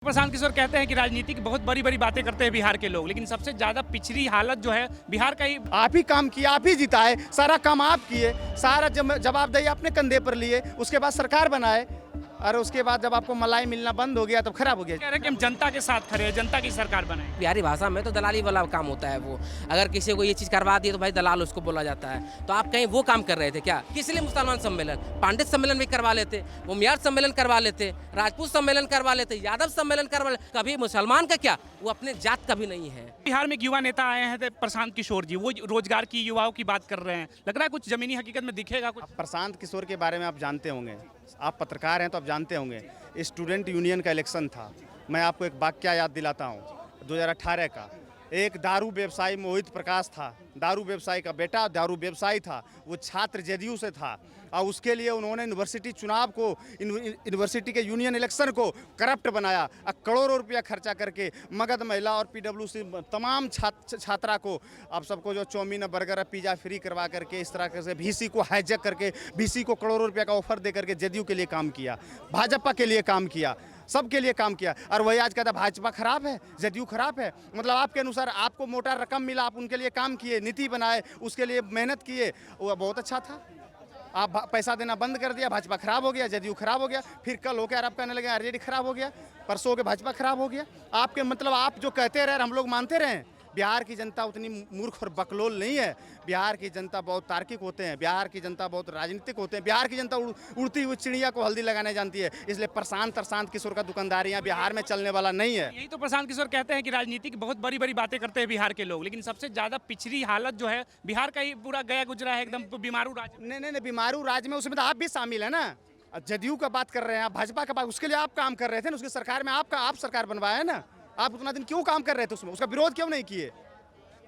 प्रशांत किशोर कहते हैं कि राजनीति की बहुत बड़ी बड़ी बातें करते हैं बिहार के लोग, लेकिन सबसे ज्यादा पिछड़ी हालत जो है बिहार का ही। आप ही काम किया, आप ही जिताए, सारा काम आप किए, सारा जवाबदेही अपने कंधे पर लिए, उसके बाद सरकार बनाए और उसके बाद जब आपको मलाई मिलना बंद हो गया तब खराब हो गया। कह रहे हैं कि हम जनता के साथ खड़े हैं, जनता की सरकार बनाए। बिहारी भाषा में तो दलाली वाला काम होता है। वो अगर किसी को ये चीज़ करवा दी तो भाई दलाल उसको बोला जाता है। तो आप कहीं वो काम कर रहे थे क्या? किस लिए मुसलमान सम्मेलन, पांडित सम्मेलन भी करवा लेते, उमियार सम्मेलन करवा लेते, राजपूत सम्मेलन करवा लेते, यादव सम्मेलन करवा लेते। कभी मुसलमान का क्या, वो अपने जात कभी नहीं है। बिहार में एक युवा नेता आए हैं तो प्रशांत किशोर जी, वो रोजगार की युवाओं की बात कर रहे हैं। लग रहा है कुछ जमीनी हकीकत में दिखेगा कुछ। प्रशांत किशोर के बारे में आप जानते होंगे, आप पत्रकार हैं तो आप जानते होंगे। स्टूडेंट यूनियन का इलेक्शन था। मैं आपको एक वाक्य याद दिलाता हूँ 2018 का। एक दारू व्यवसायी मोहित प्रकाश था, दारू व्यवसायी का बेटा दारू व्यवसायी था, वो छात्र जेडीयू से था और उसके लिए उन्होंने यूनिवर्सिटी चुनाव को, यूनिवर्सिटी के यूनियन इलेक्शन को करप्ट बनाया और करोड़ों रुपया खर्चा करके मगध महिला और पीडब्ल्यूसी तमाम छात्रा को, आप सबको जो चाउमीन बर्गर पिज़्ज़ा फ्री करवा करके इस तरह से VC को हाईजैक करके VC को करोड़ों रुपया का ऑफर दे करके जेडीयू के लिए काम किया, भाजपा के लिए काम किया, सबके लिए काम किया। और वही आज कहता भाजपा खराब है, जेडीयू खराब है। मतलब आपके अनुसार आपको मोटा रकम मिला, आप उनके लिए काम किए, नीति बनाए, उसके लिए मेहनत किए, वो बहुत अच्छा था। आप पैसा देना बंद कर दिया, भाजपा खराब हो गया, जेडीयू खराब हो गया। फिर कल होकर आप कहने लगे आरजेडी खराब हो गया, परसों के भाजपा खराब हो गया। आपके मतलब आप जो कहते रहे हम लोग मानते रहे। बिहार की जनता उतनी मूर्ख और बकलोल नहीं है। बिहार की जनता बहुत तार्किक होते हैं, बिहार की जनता बहुत राजनीतिक होते हैं, बिहार की जनता उड़ती हुई चिड़िया को हल्दी लगाने जानती है। इसलिए प्रशांत किशोर का दुकानदारी यहाँ बिहार में चलने वाला नहीं है। यही तो प्रशांत किशोर कहते हैं कि राजनीति की बहुत बड़ी बड़ी बातें करते हैं बिहार के लोग, लेकिन सबसे ज्यादा पिछड़ी हालत जो है बिहार का ही पूरा गया गुजरा है, एकदम बीमारू राज्य। नहीं, बीमारू राज्य में उसमें तो आप भी शामिल है ना। जदयू का बात कर रहे हैं आप, भाजपा का बात, उसके लिए आप काम कर रहे थे ना, उसकी सरकार में आप सरकार बनवाया है ना। आप उतना दिन क्यों काम कर रहे थे उसमें, उसका विरोध क्यों नहीं किए?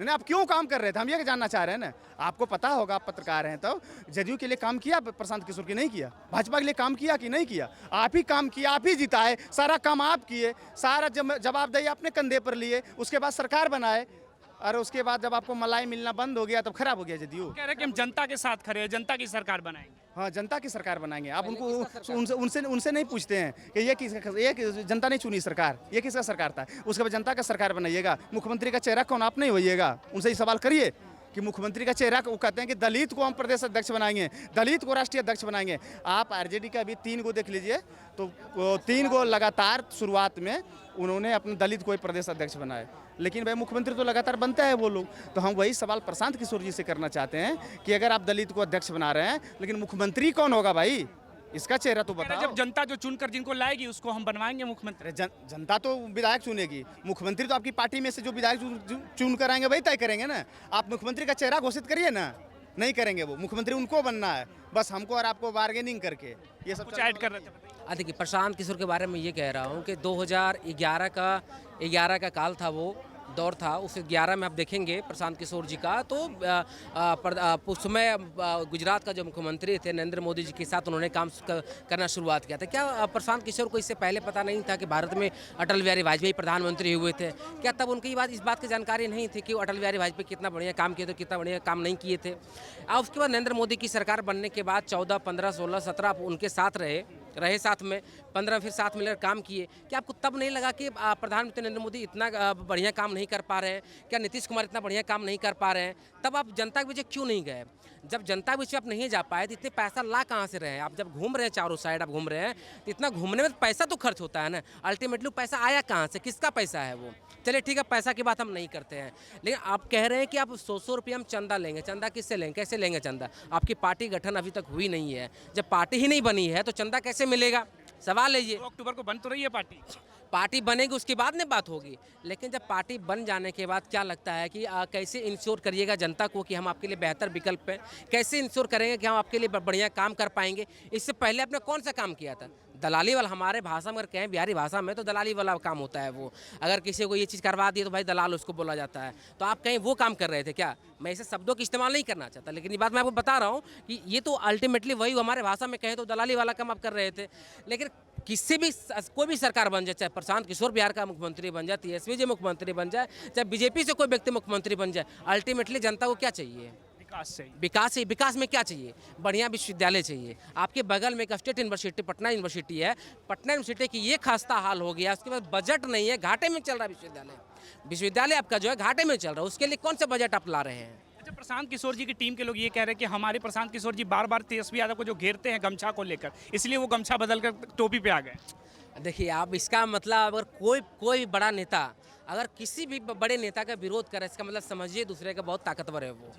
नहीं, आप क्यों काम कर रहे थे, हम ये जानना चाह रहे हैं ना। आपको पता होगा, आप पत्रकार हैं, तो जदयू के लिए काम किया प्रशांत किशोर की नहीं किया, भाजपा के लिए काम किया कि नहीं किया? आप ही काम किया, आप ही जिताए, सारा काम आप किए, सारा जवाबदेही अपने कंधे पर लिए, उसके बाद सरकार बनाए और उसके बाद जब आपको मलाई मिलना बंद हो गया तब खराब हो गया जदयू। कह रहे हैं कि हम जनता के साथ खड़े हैं, जनता की सरकार बनाएंगे। हाँ, जनता की सरकार बनाएंगे। आप उनको उनसे नहीं पूछते हैं कि ये जनता नहीं चुनी सरकार, ये किसका सरकार था? उसके बाद जनता का सरकार बनाइएगा। मुख्यमंत्री का चेहरा कौन, आप नहीं होइएगा। उनसे ही सवाल करिए कि मुख्यमंत्री का चेहरा, वो कहते हैं कि दलित को हम प्रदेश अध्यक्ष बनाएंगे, दलित को राष्ट्रीय अध्यक्ष बनाएंगे। आप आरजेडी का अभी 3 गो देख लीजिए, तो 3 गो लगातार शुरुआत में उन्होंने अपने दलित को ही प्रदेश अध्यक्ष बनाए, लेकिन भाई मुख्यमंत्री तो लगातार बनता है वो लोग। तो हम वही सवाल प्रशांत किशोर जी से करना चाहते हैं कि अगर आप दलित को अध्यक्ष बना रहे हैं, लेकिन मुख्यमंत्री कौन होगा भाई, इसका चेहरा तो बताओ। जब जनता जो चुनकर जिनको लाएगी उसको हम बनवाएंगे मुख्यमंत्री। जनता तो विधायक चुनेगी, मुख्यमंत्री तो आपकी पार्टी में से जो विधायक चुन कर आएंगे वही तय करेंगे ना। आप मुख्यमंत्री का चेहरा घोषित करिए ना, नहीं करेंगे वो। मुख्यमंत्री उनको बनना है, बस हमको और आपको बार्गेनिंग करके ये सब कुछ ऐड कर रहे थे। देखिए, प्रशांत किशोर के बारे में ये कह रहा हूँ कि 2011 का काल था, वो दौर था। उस 11 में आप देखेंगे प्रशांत किशोर जी का, तो उस समय गुजरात का जो मुख्यमंत्री थे नरेंद्र मोदी जी के साथ उन्होंने काम करना शुरुआत किया था। क्या प्रशांत किशोर को इससे पहले पता नहीं था कि भारत में अटल बिहारी वाजपेयी प्रधानमंत्री हुए थे? क्या तब उनकी इस बात की जानकारी नहीं थी कि अटल बिहारी वाजपेयी कितना बढ़िया काम किए थे, कितना बढ़िया काम नहीं किए थे? उसके बाद नरेंद्र मोदी की सरकार बनने के बाद 14, 15, 16, 17 आप उनके साथ रहे साथ में, 15 फिर साथ मिलकर काम किए। क्या आपको तब नहीं लगा कि प्रधानमंत्री नरेंद्र मोदी इतना बढ़िया काम नहीं कर पा रहे हैं? क्या नीतीश कुमार इतना बढ़िया काम नहीं कर पा रहे हैं? तब आप जनता के बीच क्यों नहीं गए? जब जनता के बीच आप नहीं जा पाए तो इतने पैसा ला कहाँ से रहे? आप जब घूम रहे हैं, चारों साइड आप घूम रहे हैं, तो इतना घूमने में पैसा तो खर्च होता है ना। अल्टीमेटली पैसा आया कहाँ से, किसका पैसा है वो? चलिए ठीक है, पैसा की बात हम नहीं करते हैं, लेकिन आप कह रहे हैं कि आप 100 रुपये हम चंदा लेंगे। चंदा किससे लेंगे, कैसे लेंगे चंदा? आपकी पार्टी गठन अभी तक हुई नहीं है। जब पार्टी ही नहीं बनी है तो चंदा कैसे मिलेगा? सवाल है ये। 2 अक्टूबर को बन तो रही है पार्टी बनेगी, उसके बाद में बात होगी। लेकिन जब पार्टी बन जाने के बाद क्या लगता है कि कैसे इंश्योर करिएगा जनता को कि हम आपके लिए बेहतर विकल्प हैं? कैसे इंश्योर करेंगे कि हम आपके लिए बढ़िया काम कर पाएंगे? इससे पहले आपने कौन सा काम किया था? दलाली वाला, हमारे भाषा में अगर कहें, बिहारी भाषा में तो दलाली वाला काम होता है वो। अगर किसी को ये चीज़ करवा दी तो भाई दलाल उसको बोला जाता है। तो आप कहीं वो काम कर रहे थे क्या? मैं ऐसे शब्दों का इस्तेमाल नहीं करना चाहता, लेकिन ये बात मैं आपको बता रहा हूँ कि ये तो अल्टीमेटली वही, हमारे भाषा में कहें तो दलाली वाला काम आप कर रहे थे। लेकिन किसी भी कोई भी सरकार बन जाए, चाहे प्रशांत किशोर बिहार का मुख्यमंत्री बन जाए, तेजस्वी जी मुख्यमंत्री बन जाए, चाहे बीजेपी से कोई व्यक्ति मुख्यमंत्री बन जाए, अल्टीमेटली जनता को क्या चाहिए? विकास चाहिए। विकास है। विकास में क्या चाहिए? बढ़िया विश्वविद्यालय चाहिए। आपके बगल में एक स्टेट यूनिवर्सिटी पटना यूनिवर्सिटी है। पटना यूनिवर्सिटी की ये खास्ता हाल हो गया, उसके बाद बजट नहीं है, घाटे में चल रहा है विश्वविद्यालय। विश्वविद्यालय आपका जो है घाटे में चल रहा है, उसके लिए कौन सा बजट आप ला रहे हैं? अच्छा, प्रशांत किशोर जी की टीम के लोग ये कह रहे हैं कि हमारे प्रशांत किशोर जी बार बार तेजस्वी यादव को जो घेरते हैं गमछा को लेकर, इसलिए वो गमछा बदल कर टोपी पे आ गए। देखिए, आप इसका मतलब अगर कोई बड़ा नेता अगर किसी भी बड़े नेता का विरोध करे, इसका मतलब समझिए दूसरे का बहुत ताकतवर है वो।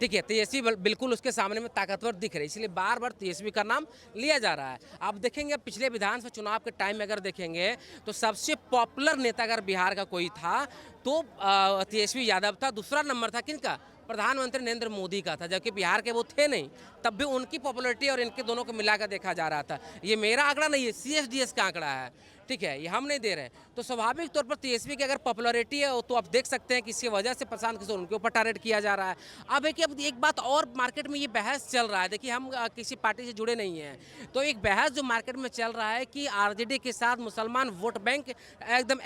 ठीक है, तेजस्वी बिल्कुल उसके सामने में ताकतवर दिख रही है, इसलिए बार बार तेजस्वी का नाम लिया जा रहा है। आप देखेंगे पिछले विधानसभा चुनाव के टाइम में अगर देखेंगे तो सबसे पॉपुलर नेता अगर बिहार का कोई था तो तेजस्वी यादव था। दूसरा नंबर था किनका? प्रधानमंत्री नरेंद्र मोदी का था, जबकि बिहार के वो थे नहीं। तब भी उनकी पॉपुलैरिटी और इनके दोनों को मिलाकर देखा जा रहा था। ये मेरा आंकड़ा नहीं है, CSDS का आंकड़ा है। ठीक है, ये हम नहीं दे रहे। तो स्वाभाविक तौर पर तेजस्वी की अगर पॉपुलैरिटी है तो आप देख सकते हैं कि इसकी वजह से प्रशांत किशोर उनके ऊपर टारगेट किया जा रहा है। अब एक बात और मार्केट में ये बहस चल रहा है। देखिए, हम किसी पार्टी से जुड़े नहीं हैं, तो एक बहस जो मार्केट में चल रहा है कि RJD के साथ मुसलमान वोट बैंक एकदम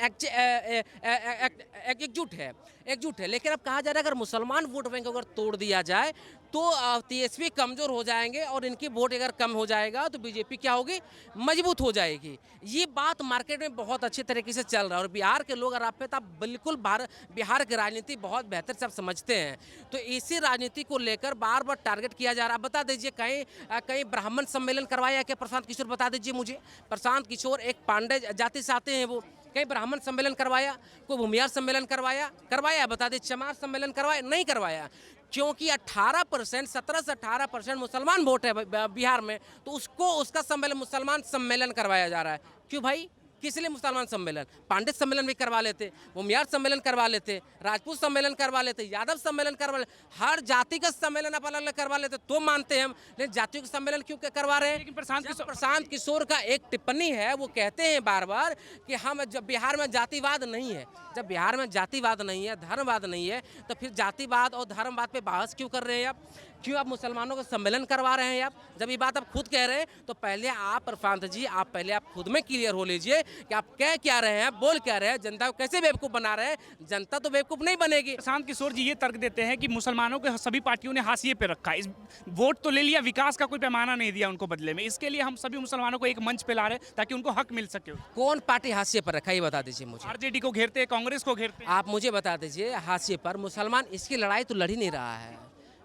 एकजुट है। लेकिन अब कहा जा रहा है अगर मुसलमान वोट बैंक अगर तोड़ दिया जाए तो तेजस्वी कमज़ोर हो जाएंगे और इनकी वोट अगर कम हो जाएगा तो बीजेपी क्या होगी? मजबूत हो जाएगी। ये बात मार्केट में बहुत अच्छे तरीके से चल रहा है और बिहार के लोग अगर आप बिल्कुल बिहार की राजनीति बहुत बेहतर से आप समझते हैं, तो इसी राजनीति को लेकर बार बार टारगेट किया जा रहा है। बता दीजिए, कहीं ब्राह्मण सम्मेलन करवाया क्या प्रशांत किशोर? बता दीजिए मुझे। प्रशांत किशोर एक पांडे जाति से आते हैं, वो कहीं ब्राह्मण सम्मेलन करवाया? कोई भूमियार सम्मेलन करवाया? बता दीजिए, चमार सम्मेलन करवाया? नहीं करवाया। क्योंकि 18%, 17 से 18% मुसलमान वोट है बिहार में, तो उसका सम्मेलन मुसलमान सम्मेलन करवाया जा रहा है। क्यों भाई? किस लिए मुसलमान सम्मेलन? पांडित सम्मेलन भी करवा लेते, भूमियार सम्मेलन करवा लेते, राजपूत सम्मेलन करवा लेते, यादव सम्मेलन करवा लेते, हर जाति का सम्मेलन आप अलग अलग करवा लेते तो मानते हैं हम। लेकिन जातियों का सम्मेलन क्यों करवा रहे हैं? लेकिन प्रशांत किशोर का एक टिप्पणी है, वो कहते हैं बार बार कि हम जब बिहार में जातिवाद नहीं है, जब बिहार में जातिवाद नहीं है, धर्मवाद नहीं है, तो फिर जातिवाद और धर्मवाद पे बहस क्यों कर रहे हैं आप? क्यों आप मुसलमानों का सम्मेलन करवा रहे हैं आप? जब ये बात आप खुद कह रहे हैं तो पहले आप प्रशांत जी, आप पहले आप खुद में क्लियर हो लीजिए कि आप कह क्या रहे हैं, बोल क्या रहे हैं, जनता को कैसे बेवकूफ़ बना रहे हैं। जनता तो बेवकूफ़ नहीं बनेगी। प्रशांत किशोर जी ये तर्क देते हैं कि मुसलमानों के सभी पार्टियों ने हाशिए पे रखा, इस वोट तो ले लिया, विकास का कोई पैमाना नहीं दिया उनको बदले में। इसके लिए हम सभी मुसलमानों को एक मंच पे ला रहे हैं ताकि उनको हक मिल सके। कौन पार्टी हाशिए पर रखा, ये बता दीजिए मुझे। RJD को घेरते हैं, कांग्रेस को घेरते हैं। आप मुझे बता दीजिए, हाशिए पर मुसलमान इसकी लड़ाई तो लड़ ही नहीं रहा है।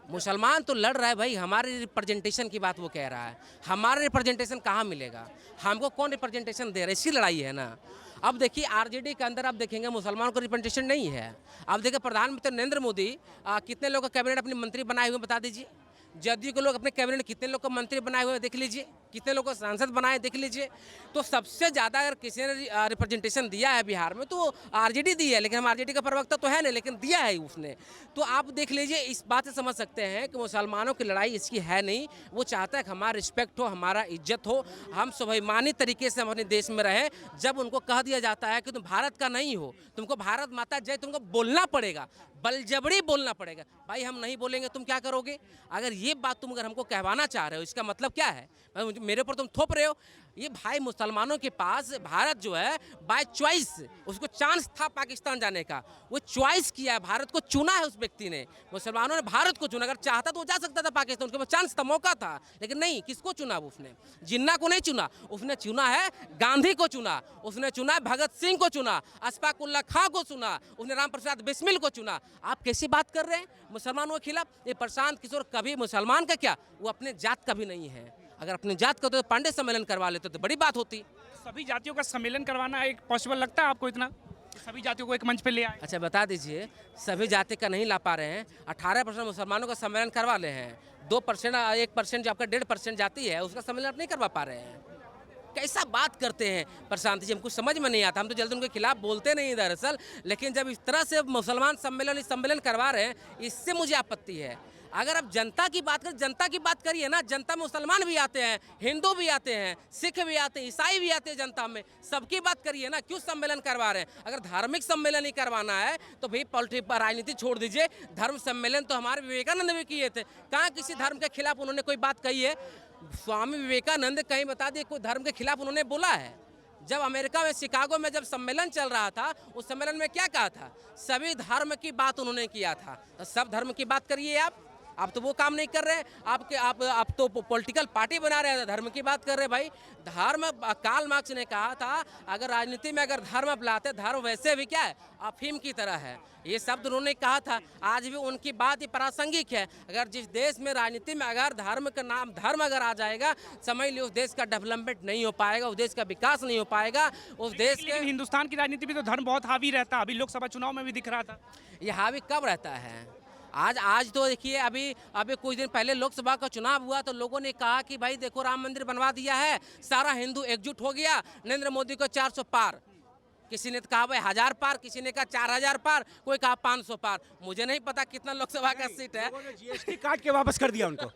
मुसलमान तो लड़ रहा है भाई, हमारे रिप्रेजेंटेशन की बात वो कह रहा है। हमारा रिप्रेजेंटेशन कहाँ मिलेगा? हमको कौन रिप्रेजेंटेशन दे रहा है? इसकी लड़ाई है ना। अब देखिए, RJD के अंदर आप देखेंगे मुसलमानों को रिप्रेजेंटेशन नहीं है। अब देखिए, प्रधानमंत्री नरेंद्र मोदी कितने लोग का कैबिनेट अपने मंत्री बनाए हुए बता दीजिए। जदयू के लोग अपने कैबिनेट कितने लोग को मंत्री बनाए हुए देख लीजिए, कितने लोग को सांसद बनाए देख लीजिए। तो सबसे ज़्यादा अगर किसी ने रिप्रेजेंटेशन दिया है बिहार में तो RJD दी है, लेकिन हम RJD का प्रवक्ता तो है नहीं, लेकिन दिया है उसने। तो आप देख लीजिए, इस बात से समझ सकते हैं कि मुसलमानों की लड़ाई इसकी है नहीं। वो चाहता है कि हमारा रिस्पेक्ट हो, हमारा इज्जत हो, हम स्वाभिमानी तरीके से हम अपने देश में रहें। जब उनको कह दिया जाता है कि तुम भारत का नहीं हो, तुमको भारत माता जय तुमको बोलना पड़ेगा, बलजबरी बोलना पड़ेगा। भाई हम नहीं बोलेंगे, तुम क्या करोगे? अगर ये बात तुम अगर हमको कहवाना चाह रहे हो, इसका मतलब क्या है? मेरे ऊपर तुम थोप रहे हो। ये भाई मुसलमानों के पास भारत जो है बाय चॉइस, उसको चांस था पाकिस्तान जाने का, वो चॉइस किया है, भारत को चुना है उस व्यक्ति ने। मुसलमानों ने भारत को चुना। अगर चाहता तो वो जा सकता था पाकिस्तान, उसके पास चांस था, मौका था, लेकिन नहीं। किसको चुना उसने? जिन्ना को नहीं चुना, उसने चुना है गांधी को चुना, उसने चुना है भगत सिंह को चुना, अशफाक उल्लाह खां को चुना, उसने राम प्रसाद बिस्मिल को चुना। आप कैसी बात कर रहे हैं मुसलमानों के खिलाफ? ये प्रशांत किशोर कभी मुसलमान का क्या, वो अपने जात का भी नहीं है। अगर अपनी जात का तो पांडे सम्मेलन करवा लेते तो बड़ी बात होती। सभी जातियों का सम्मेलन करवाना एक पॉसिबल लगता है आपको इतना? सभी जातियों को एक मंच पे ले आए? अच्छा बता दीजिए, सभी जाति का नहीं ला पा रहे हैं। 18% मुसलमानों का सम्मेलन करवा ले हैं, 2% 1% जो आपका 1.5% जाति है उसका सम्मेलन आप नहीं करवा पा रहे हैं। कैसा बात करते हैं प्रशांत जी, हमको समझ में नहीं आता। हम तो जल्दी उनके खिलाफ बोलते नहीं दरअसल, लेकिन जब इस तरह से मुसलमान सम्मेलन करवा रहे हैं, इससे मुझे आपत्ति है। अगर आप जनता की बात करें, जनता की बात करिए ना। जनता में मुसलमान भी आते हैं, हिंदू भी आते हैं, सिख भी आते हैं, ईसाई भी आते हैं जनता में। सबकी बात करिए ना, क्यों सम्मेलन करवा रहे हैं? अगर धार्मिक सम्मेलन ही करवाना है तो भाई राजनीति छोड़ दीजिए। धर्म सम्मेलन तो हमारे विवेकानंद भी किए थे। कहाँ किसी धर्म के खिलाफ उन्होंने कोई बात कही है? स्वामी विवेकानंद कहीं बता दिए कोई धर्म के खिलाफ उन्होंने बोला है? जब अमेरिका में शिकागो में जब सम्मेलन चल रहा था, उस सम्मेलन में क्या कहा था? सभी धर्म की बात उन्होंने किया था। तो सब धर्म की बात करिए आप। आप तो वो काम नहीं कर रहे। आप तो पॉलिटिकल पार्टी बना रहे हैं, धर्म की बात कर रहे हैं भाई। धर्म, कार्ल मार्क्स ने कहा था अगर राजनीति में अगर धर्म अपनाते, धर्म वैसे भी क्या है, अफीम की तरह है। ये शब्द उन्होंने कहा था, आज भी उनकी बात ही प्रासंगिक है। अगर जिस देश में राजनीति में अगर धर्म का नाम धर्म अगर आ जाएगा, समझ लियो उस देश का डेवलपमेंट नहीं हो पाएगा, उस देश का विकास नहीं हो पाएगा, उस देश के। लेकिन हिंदुस्तान की राजनीति में तो धर्म बहुत हावी रहता है, अभी लोकसभा चुनाव में भी दिख रहा था। ये हावी कब रहता है? आज तो देखिए, अभी कुछ दिन पहले लोकसभा का चुनाव हुआ तो लोगों ने कहा कि भाई देखो राम मंदिर बनवा दिया है, सारा हिंदू एकजुट हो गया, नरेंद्र मोदी को 400 पार। किसी ने कहा भाई 1000 पार, किसी ने कहा 4000 पार, कोई कहा 500 पार। मुझे नहीं पता कितना लोकसभा का सीट है। जीएसटी काट के वापस कर दिया उनको,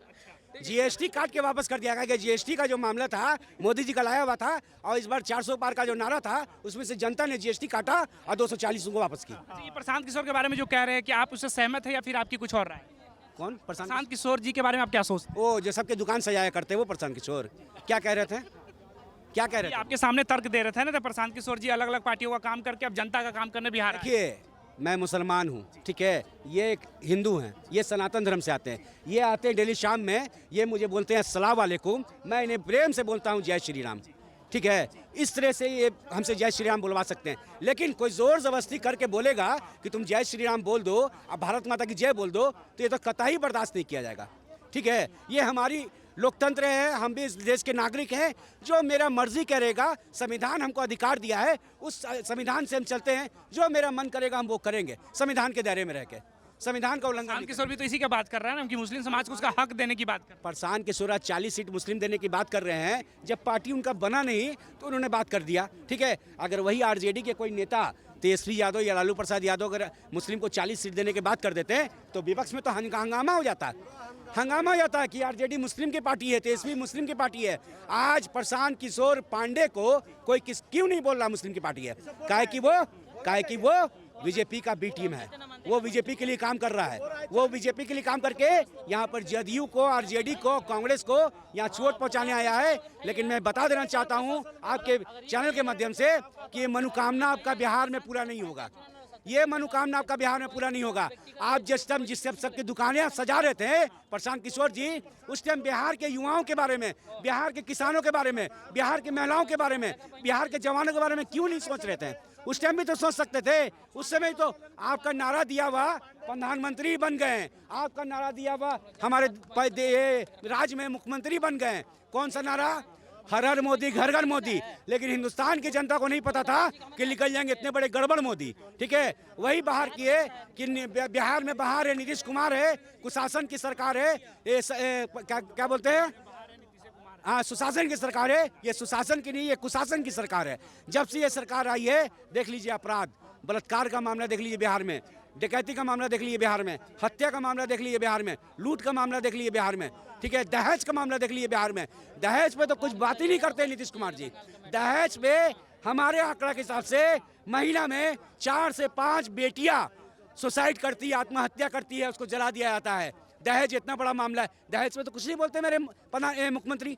जीएसटी काट के वापस कर दिया गया। जीएसटी का जो मामला था मोदी जी का लाया हुआ था, और इस बार 400 पार का जो नारा था उसमें से जनता ने जीएसटी काटा और 240 को वापस की। अच्छा, ये प्रशांत किशोर के बारे में जो कह रहे हैं कि आप उससे सहमत है या फिर आपकी कुछ और राय? कौन? प्रशांत किशोर जी के बारे में आप क्या सोचते हैं? वो जो सबके दुकान सजाया करते वो प्रशांत किशोर, क्या कह रहे थे, क्या कह रहे ये थे? आपके सामने तर्क दे रहे थे ना, तो प्रशांत किशोर जी अलग अलग पार्टियों का काम करके अब जनता का काम करने बिहार आए। देखिए, मैं मुसलमान हूँ, ठीक है, ये एक हिंदू हैं, ये सनातन धर्म से आते हैं, ये आते हैं डेली शाम में, ये मुझे बोलते हैं अस्सलाम वालेकुम, मैं इन्हें प्रेम से बोलता हूँ जय श्री राम, ठीक है। इस तरह से ये हमसे जय श्री राम बुलवा सकते हैं। लेकिन कोई जोर जबरदस्ती करके बोलेगा कि तुम जय श्री राम बोल दो और भारत माता की जय बोल दो, तो ये तो कतई बर्दाश्त नहीं किया जाएगा, ठीक है। ये हमारी लोकतंत्र है, हम भी इस देश के नागरिक हैं, जो मेरा मर्जी करेगा, संविधान हमको अधिकार दिया है, उस संविधान से हम चलते हैं, जो मेरा मन करेगा हम वो करेंगे, संविधान के दायरे में रह के, संविधान का उल्लंघन। प्रशांत किशोर भी तो इसी का बात कर रहा है ना कि मुस्लिम समाज को उसका हक देने की बात कर रहे प्रशांत किशोर 40 सीट मुस्लिम देने की बात कर रहे हैं, जब पार्टी उनका बना नहीं तो उन्होंने बात कर दिया, ठीक है। अगर वही आरजेडी के कोई नेता तेजस्वी यादव या लालू प्रसाद यादव अगर मुस्लिम को 40 सीट देने की बात कर देते हैं तो विपक्ष में तो हंगामा हो जाता, हंगामा हो जाता है कि आरजेडी मुस्लिम की पार्टी है, तेजस्वी मुस्लिम की पार्टी है। आज प्रशांत किशोर पांडे को कोई क्यों नहीं बोल रहा मुस्लिम की पार्टी है? काहे कि वो बीजेपी का बी टीम है, वो बीजेपी के लिए काम कर रहा है, वो बीजेपी के लिए काम करके यहाँ पर जदयू को, आरजेडी को, कांग्रेस को यहाँ चोट पहुँचाने आया है। लेकिन मैं बता देना चाहता हूँ आपके चैनल के माध्यम से कि ये मनोकामना आपका बिहार में पूरा नहीं होगा, ये मनोकामना आपका बिहार में पूरा नहीं होगा। आप जिस टाइम सबकी दुकानें सजा रहे थे प्रशांत किशोर जी, उस टाइम बिहार के युवाओं के बारे में, बिहार के किसानों के बारे में, बिहार की महिलाओं के बारे में, बिहार के जवानों के बारे में क्यों नहीं सोच रहे थे? उस टाइम भी तो सोच सकते थे। उस समय तो आपका नारा दिया हुआ प्रधानमंत्री बन गए, आपका नारा दिया हुआ हमारे राज्य में मुख्यमंत्री बन गए। कौन सा नारा? हर हर मोदी, घर घर मोदी। लेकिन हिंदुस्तान की जनता को नहीं पता था कि निकल जाएंगे इतने बड़े गड़बड़ मोदी, ठीक है। वही बाहर किए कि बिहार में बाहर है नीतीश कुमार है, कुशासन की सरकार है, क्या बोलते हैं, हाँ सुशासन की सरकार है। ये सुशासन की नहीं, ये कुशासन की सरकार है। जब से ये सरकार आई है देख लीजिए, अपराध, बलात्कार का मामला देख लीजिए बिहार में, डकैती का मामला देख लीजिए बिहार में, हत्या का मामला देख लीजिए बिहार में, लूट का मामला देख लीजिए बिहार में, ठीक है। दहेज का मामला देख लीजिए बिहार में। दहेज पे तो कुछ बात ही नहीं करते नीतीश कुमार जी। दहेज पे हमारे आंकड़ा के हिसाब से महीना में 4 से 5 बेटियां सुसाइड करती है, आत्महत्या करती है, उसको जला दिया जाता है। दहेज इतना बड़ा मामला है, दहेज पे तो कुछ नहीं बोलते मेरे मुख्यमंत्री।